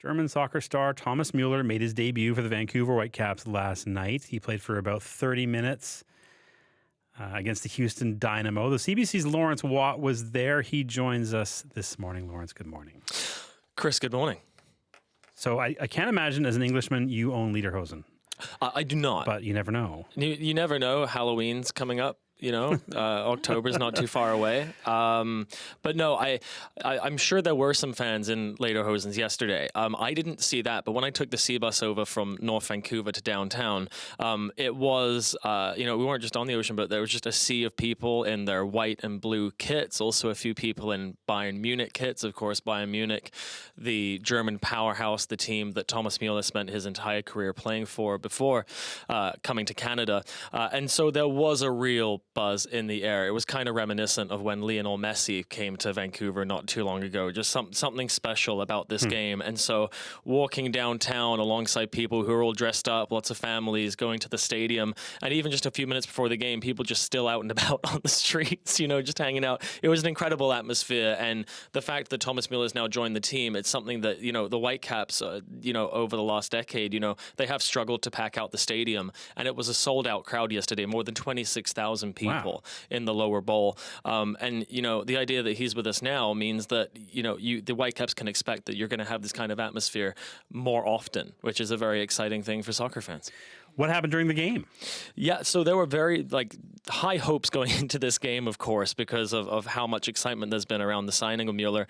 German soccer star Thomas Müller made his debut for the Vancouver Whitecaps last night. He played for about 30 minutes against the Houston Dynamo. The CBC's Laurence Watt was there. He joins us this morning. Laurence, good morning. Chris, good morning. So I can't imagine as an Englishman you own lederhosen. I do not. But you never know. You never know. Halloween's coming up. October's not too far away. But no, I'm sure there were some fans in lederhosens yesterday. I didn't see that, but when I took the C bus over from North Vancouver to downtown, it was, we weren't just on the ocean, but there was just a sea of people in their white and blue kits. Also a few people in Bayern Munich kits. Of course, Bayern Munich, the German powerhouse, the team that Thomas Müller spent his entire career playing for before coming to Canada. And so there was a real buzz in the air. It was kind of reminiscent of when Lionel Messi came to Vancouver not too long ago. Just something special about this game. And so walking downtown alongside people who are all dressed up, lots of families going to the stadium, and even just a few minutes before the game, people just still out and about on the streets, just hanging out. It was an incredible atmosphere. And the fact that Thomas Müller has now joined the team, it's something that, the Whitecaps, over the last decade, they have struggled to pack out the stadium. And it was a sold out crowd yesterday, more than 26,000 people in the lower bowl. And the idea that he's with us now means that, the Whitecaps can expect that you're going to have this kind of atmosphere more often, which is a very exciting thing for soccer fans. What happened during the game? Yeah, so there were very high hopes going into this game, of course, because of how much excitement there's been around the signing of Müller.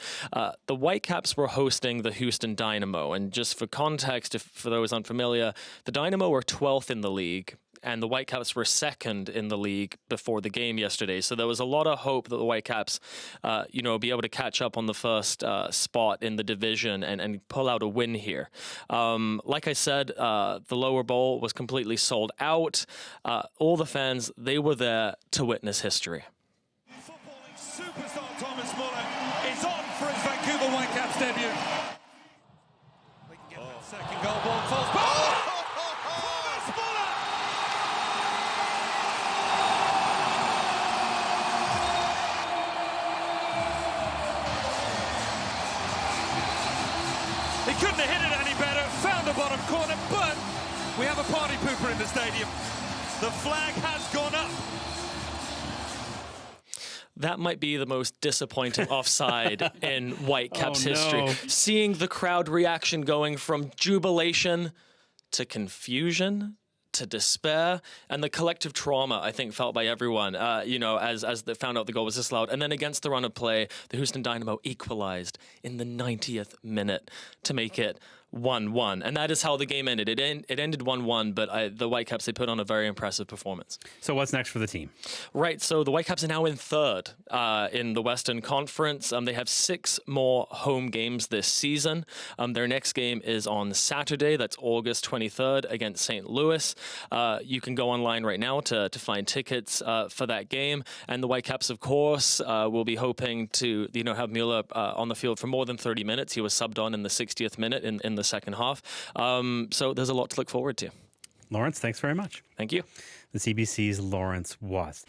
The Whitecaps were hosting the Houston Dynamo. And just for context, for those unfamiliar, the Dynamo were 12th in the league, and the Whitecaps were second in the league before the game yesterday. So there was a lot of hope that the Whitecaps, be able to catch up on the first spot in the division and pull out a win here. Like I said, the lower bowl was completely sold out. All the fans, they were there to witness history. Footballing superstar Thomas Müller is on for his Vancouver Whitecaps debut. We can get that second goal, ball falls back. He couldn't have hit it any better, found the bottom corner, but we have a party pooper in the stadium. The flag has gone up. That might be the most disappointing offside in Whitecaps history. Seeing the crowd reaction going from jubilation to confusion to despair, and the collective trauma, I think, felt by everyone, as they found out the goal was disallowed. And then against the run of play, the Houston Dynamo equalized in the 90th minute to make it 1-1. And that is how the game ended. It ended 1-1, but the Whitecaps, they put on a very impressive performance. So what's next for the team? Right, so the Whitecaps are now in third in the Western Conference. They have 6 more home games this season. Their next game is on Saturday. That's August 23rd against St. Louis. You can go online right now to find tickets for that game. And the Whitecaps, of course, will be hoping to have Müller on the field for more than 30 minutes. He was subbed on in the 60th minute in the second half. So there's a lot to look forward to. Laurence, thanks very much. Thank you. The CBC's Laurence Watt.